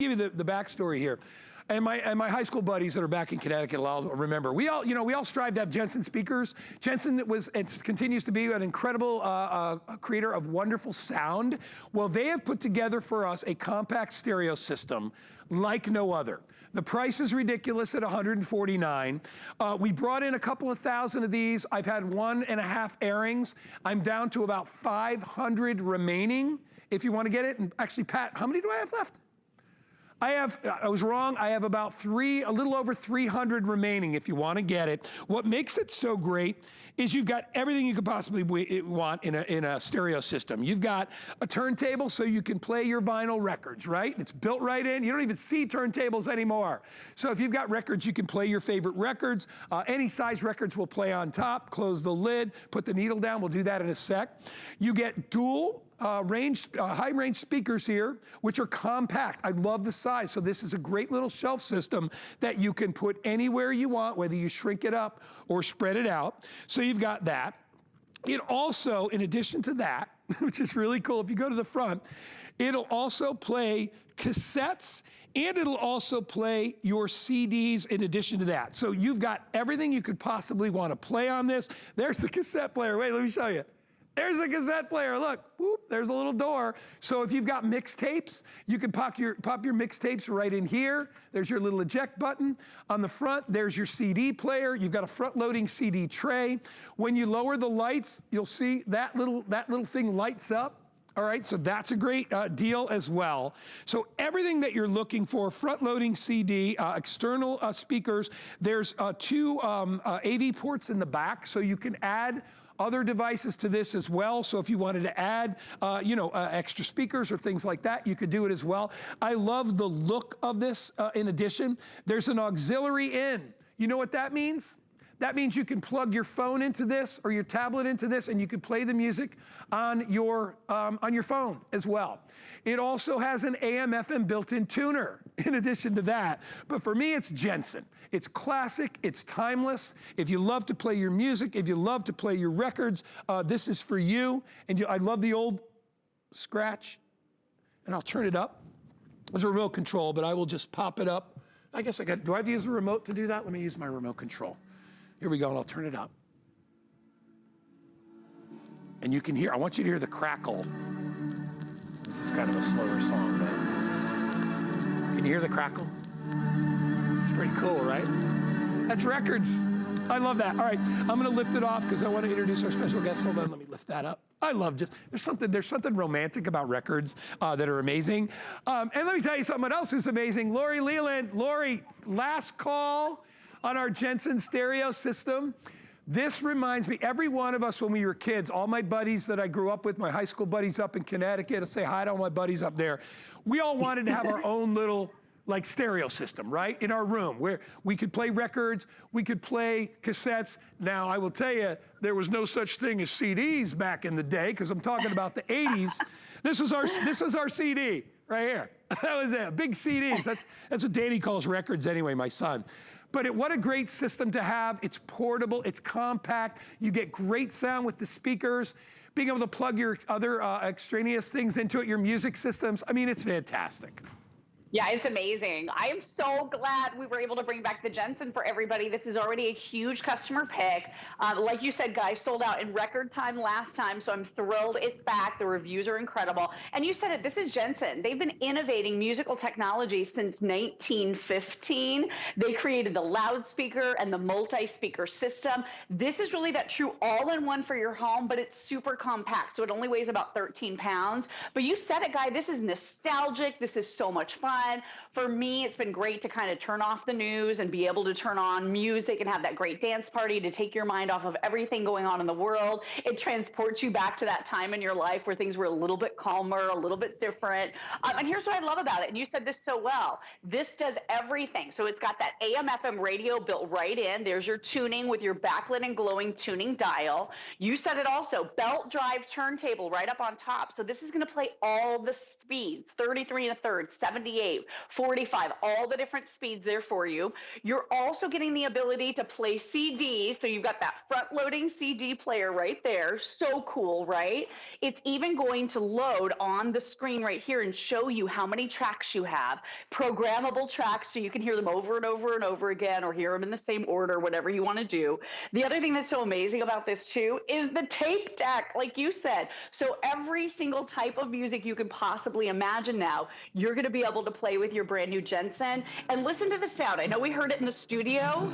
Give you the backstory here. And my high school buddies that are back in Connecticut will remember. We all strive to have Jensen speakers. Jensen continues to be an incredible creator of wonderful sound. Well, they have put together for us a compact stereo system like no other. The price is ridiculous at $149. We brought in a couple of thousand of these. I've had 1.5 airings. I'm down to about 500 remaining. If you want to get it, and actually, Pat, how many do I have left? I was wrong. I have about a little over 300 remaining if you want to get it. What makes it so great is you've got everything you could possibly want in a stereo system. You've got a turntable so you can play your vinyl records, right? It's built right in. You don't even see turntables anymore. So if you've got records, you can play your favorite records. Any size records will play on top. Close the lid, put the needle down. We'll do that in a sec. You get dual high-range speakers here, which are compact. I love the size. So this is a great little shelf system that you can put anywhere you want, whether you shrink it up or spread it out. So you've got that. It also, in addition to that, which is really cool, if you go to the front, it'll also play cassettes, and it'll also play your CDs in addition to that. So you've got everything you could possibly want to play on this. There's the cassette player. Wait, let me show you. There's a cassette player, look, whoop, there's a little door. So if you've got mixtapes, you can pop your mixtapes right in here. There's your little eject button. On the front, there's your CD player. You've got a front-loading CD tray. When you lower the lights, you'll see that little thing lights up. All right, so that's a great deal as well. So everything that you're looking for, front-loading CD, external speakers. There's 2 AV ports in the back, so you can add other devices to this as well. So if you wanted to add, extra speakers or things like that, you could do it as well. I love the look of this. In addition, there's an auxiliary in. You know what that means? That means you can plug your phone into this or your tablet into this, and you can play the music on your phone as well. It also has an AM/FM built-in tuner in addition to that. But for me, it's Jensen. It's classic, it's timeless. If you love to play your music, if you love to play your records, this is for you. And I love the old scratch, and I'll turn it up. There's a remote control, but I will just pop it up. I guess do I have to use the remote to do that? Let me use my remote control. Here we go, and I'll turn it up. And you can hear, I want you to hear the crackle. This is kind of a slower song, but can you hear the crackle? It's pretty cool, right? That's records. I love that. All right, I'm gonna lift it off because I want to introduce our special guest. Hold on, let me lift that up. I love there's something romantic about records that are amazing. And let me tell you something else is amazing. Lori Leland, Lori, last call on our Jensen stereo system. This reminds me, every one of us when we were kids, all my buddies that I grew up with, my high school buddies up in Connecticut, I say hi to all my buddies up there. We all wanted to have our own little stereo system, right? In our room where we could play records, we could play cassettes. Now, I will tell you, there was no such thing as CDs back in the day, because I'm talking about the 80s. This was our CD right here. That was it, big CDs. That's what Danny calls records anyway, my son. But what a great system to have. It's portable, it's compact. You get great sound with the speakers. Being able to plug your other extraneous things into it, your music systems. I mean, it's fantastic. Yeah, it's amazing. I am so glad we were able to bring back the Jensen for everybody. This is already a huge customer pick. Like you said, guys, sold out in record time last time, so I'm thrilled it's back. The reviews are incredible. And you said it, this is Jensen. They've been innovating musical technology since 1915. They created the loudspeaker and the multi-speaker system. This is really that true all-in-one for your home, but it's super compact, so it only weighs about 13 pounds. But you said it, Guy, this is nostalgic. This is so much fun. For me, it's been great to kind of turn off the news and be able to turn on music and have that great dance party to take your mind off of everything going on in the world. It transports you back to that time in your life where things were a little bit calmer, a little bit different. And here's what I love about it, and you said this so well. This does everything. So it's got that AM/FM radio built right in. There's your tuning with your backlit and glowing tuning dial. You said it also, belt drive turntable right up on top. So this is going to play all the speeds, 33 1/3, 78. 48, 45, all the different speeds there for you. You're also getting the ability to play CDs. So you've got that front loading CD player right there. So cool, right? It's even going to load on the screen right here and show you how many tracks you have, programmable tracks so you can hear them over and over and over again, or hear them in the same order, whatever you want to do. The other thing that's so amazing about this too is the tape deck, like you said. So every single type of music you can possibly imagine now, you're going to be able to play with your brand new Jensen. And listen to the sound. I know we heard it in the studio.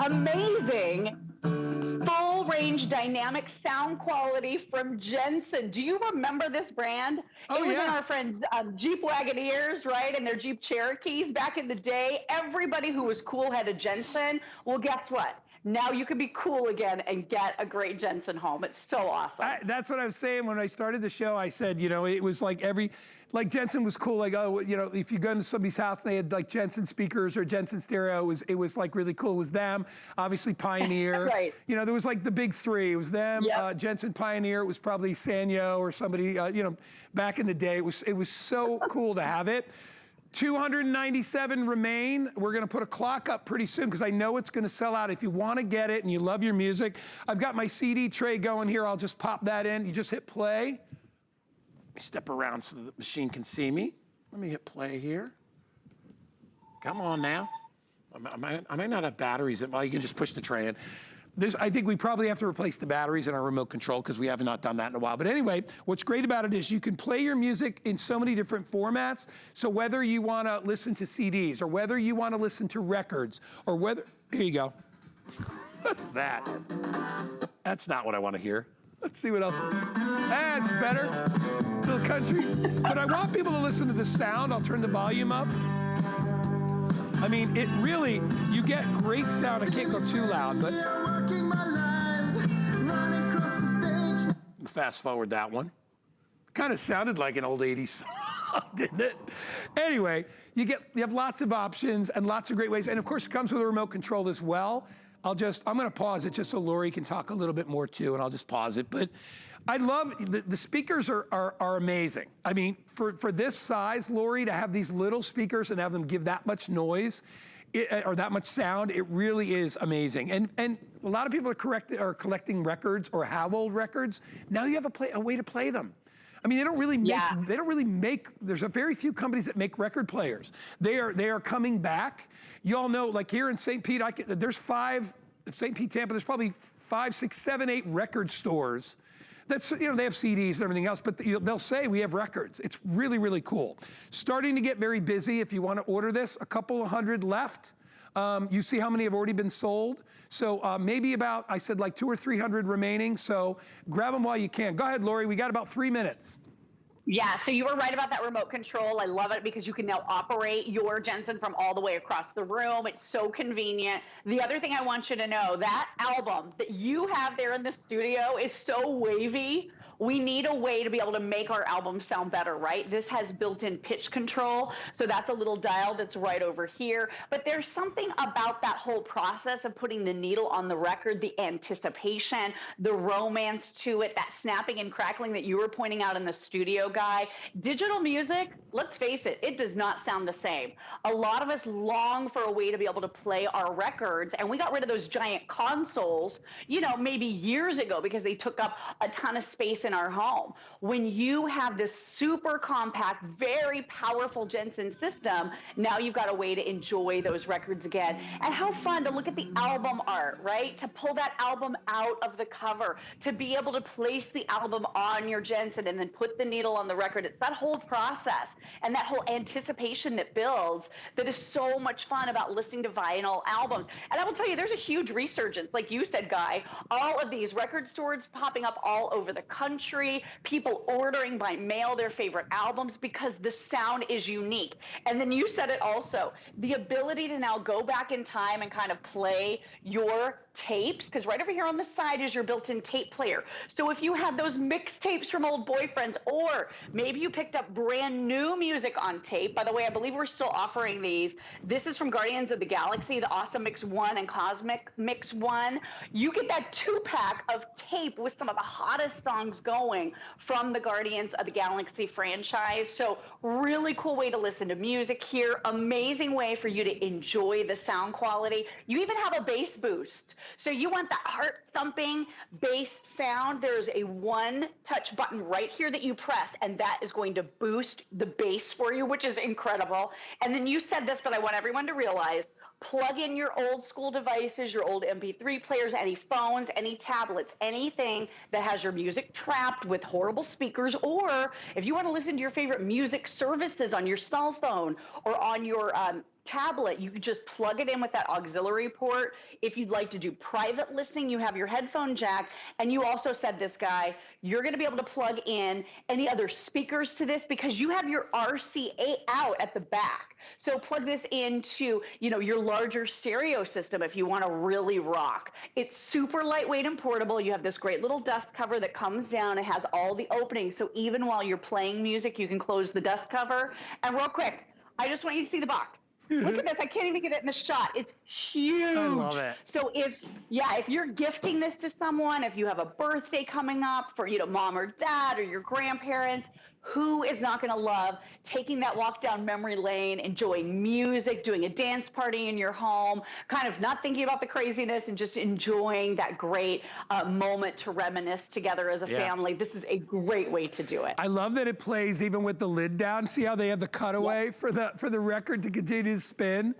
Amazing. Full range dynamic sound quality from Jensen. Do you remember this brand? Oh, it was yeah. in our friends' Jeep Wagoneers, right? And their Jeep Cherokees back in the day. Everybody who was cool had a Jensen. Well, guess what? Now you can be cool again and get a great Jensen home. It's so awesome. That's what I was saying when I started the show. I said, you know, it was like like Jensen was cool. Like, oh, you know, if you go into somebody's house and they had like Jensen speakers or Jensen stereo, it was like really cool. It was them, obviously Pioneer. Right. You know, there was like the big three. It was them, Yep. Jensen, Pioneer. It was probably Sanyo or somebody, you know, back in the day. It was so cool to have it. 297 remain. We're going to put a clock up pretty soon because I know it's going to sell out. If you want to get it and you love your music, I've got my CD tray going here. I'll just pop that in. You just hit play. Let me step around so the machine can see me. Let me hit play here. Come on now. I might not have batteries. Well, you can just push the tray in. I think we probably have to replace the batteries in our remote control because we have not done that in a while. But anyway, what's great about it is you can play your music in so many different formats. So whether you want to listen to CDs or whether you want to listen to records or whether, here you go. What's that? That's not what I want to hear. Let's see what else. That's better. A little country. But I want people to listen to the sound. I'll turn the volume up. I mean, it really, you get great sound. I can't go too loud, but fast forward that one. Kind of sounded like an old 80s song, didn't it? Anyway, you have lots of options and lots of great ways. And of course, it comes with a remote control as well. I'm going to pause it just so Lori can talk a little bit more too, and I'll just pause it. But I love, the speakers are amazing. I mean, for this size, Lori, to have these little speakers and have them give that much noise, or that much sound, it really is amazing. And a lot of people are collecting records or have old records. Now you have a way to play them. I mean, they don't really make, there's a very few companies that make record players. They are coming back. You all know, like here in St. Pete, there's St. Pete, Tampa, there's probably 5, 6, 7, 8 record stores. That's, you know, they have CDs and everything else, but they'll say we have records. It's really, really cool. Starting to get very busy. If you want to order this, a couple of hundred left. You see how many have already been sold. So maybe about, I said like 200 or 300 remaining. So grab them while you can. Go ahead, Lori. We got about 3 minutes. Yeah, so you were right about that remote control. I love it because you can now operate your Jensen from all the way across the room. It's so convenient. The other thing I want you to know, that album that you have there in the studio is so wavy. We need a way to be able to make our album sound better, right? This has built-in pitch control, so that's a little dial that's right over here. But there's something about that whole process of putting the needle on the record, the anticipation, the romance to it, that snapping and crackling that you were pointing out in the studio, Guy. Digital music, let's face it, it does not sound the same. A lot of us long for a way to be able to play our records, and we got rid of those giant consoles, you know, maybe years ago because they took up a ton of space in our home. When you have this super compact, very powerful Jensen system, now you've got a way to enjoy those records again. And how fun to look at the album art, right? To pull that album out of the cover, to be able to place the album on your Jensen and then put the needle on the record. It's that whole process and that whole anticipation that builds that is so much fun about listening to vinyl albums. And I will tell you, there's a huge resurgence, like you said, Guy, all of these record stores popping up all over the country, people ordering by mail their favorite albums because the sound is unique. And then you said it also, the ability to now go back in time and kind of play your tapes, because right over here on the side is your built-in tape player. So if you had those mixtapes from old boyfriends, or maybe you picked up brand new music on tape. By the way, I believe we're still offering these. This is from Guardians of the Galaxy, the Awesome Mix 1 and Cosmic Mix 1. You get that 2-pack of tape with some of the hottest songs going from the Guardians of the Galaxy franchise. So really cool way to listen to music here. Amazing way for you to enjoy the sound quality. You even have a bass boost. So you want that heart-thumping bass sound. There's a one-touch button right here that you press, and that is going to boost the bass for you, which is incredible. And then you said this, but I want everyone to realize, plug in your old school devices, your old MP3 players, any phones, any tablets, anything that has your music trapped with horrible speakers, or if you want to listen to your favorite music services on your cell phone or on your tablet, you can just plug it in with that auxiliary port. If you'd like to do private listening, you have your headphone jack. And you also said this, guy, you're going to be able to plug in any other speakers to this because you have your RCA out at the back. So plug this into, you know, your larger stereo system if you want to really rock. It's super lightweight and portable. You have this great little dust cover that comes down. It has all the openings. So even while you're playing music, you can close the dust cover. And real quick, I just want you to see the box. Look at this. I can't even get it in the shot. It's huge. I love it. So if you're gifting this to someone, if you have a birthday coming up for, you know, mom or dad or your grandparents, who is not going to love taking that walk down memory lane, enjoying music, doing a dance party in your home, kind of not thinking about the craziness and just enjoying that great moment to reminisce together as a family. This is a great way to do it. I love that it plays even with the lid down. See how they have the cutaway for the record to continue to spin?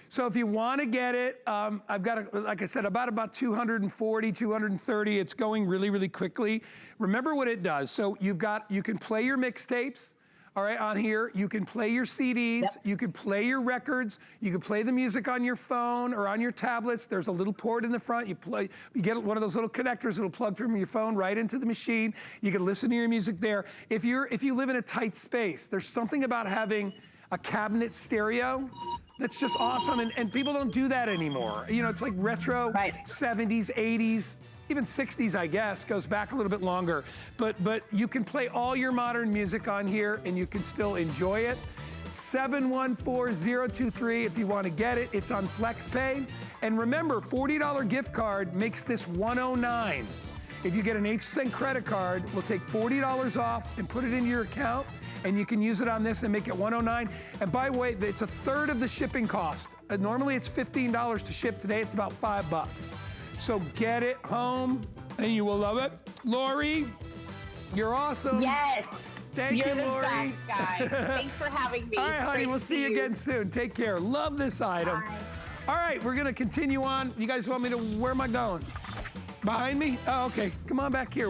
So if you want to get it, I've got, like I said, about 240, 230. It's going really, really quickly. Remember what it does. So you can play your mixtapes, all right, on here. You can play your CDs. You can play your records. You can play the music on your phone or on your tablets. There's a little port in the front. You get one of those little connectors that'll plug from your phone right into the machine. You can listen to your music there. If you live in a tight space, there's something about having a cabinet stereo that's just awesome, and people don't do that anymore. You know, it's like retro 70s, 80s, even 60s, I guess, goes back a little bit longer. But you can play all your modern music on here, and you can still enjoy it. 714-023 if you want to get it. It's on FlexPay. And remember, $40 gift card makes this $109. If you get an HSN credit card, we'll take $40 off and put it into your account, and you can use it on this and make it $109. And by the way, it's a third of the shipping cost. Normally it's $15 to ship. Today it's about $5. So get it home and you will love it. Lori, you're awesome. Yes. Thank you, Lori. You're the best, guy. Thanks for having me. All right, honey, we'll see you again soon. Take care. Love this item. Bye. All right, we're gonna continue on. You guys want me to, where am I going? Behind me? Oh, okay. Come on back here.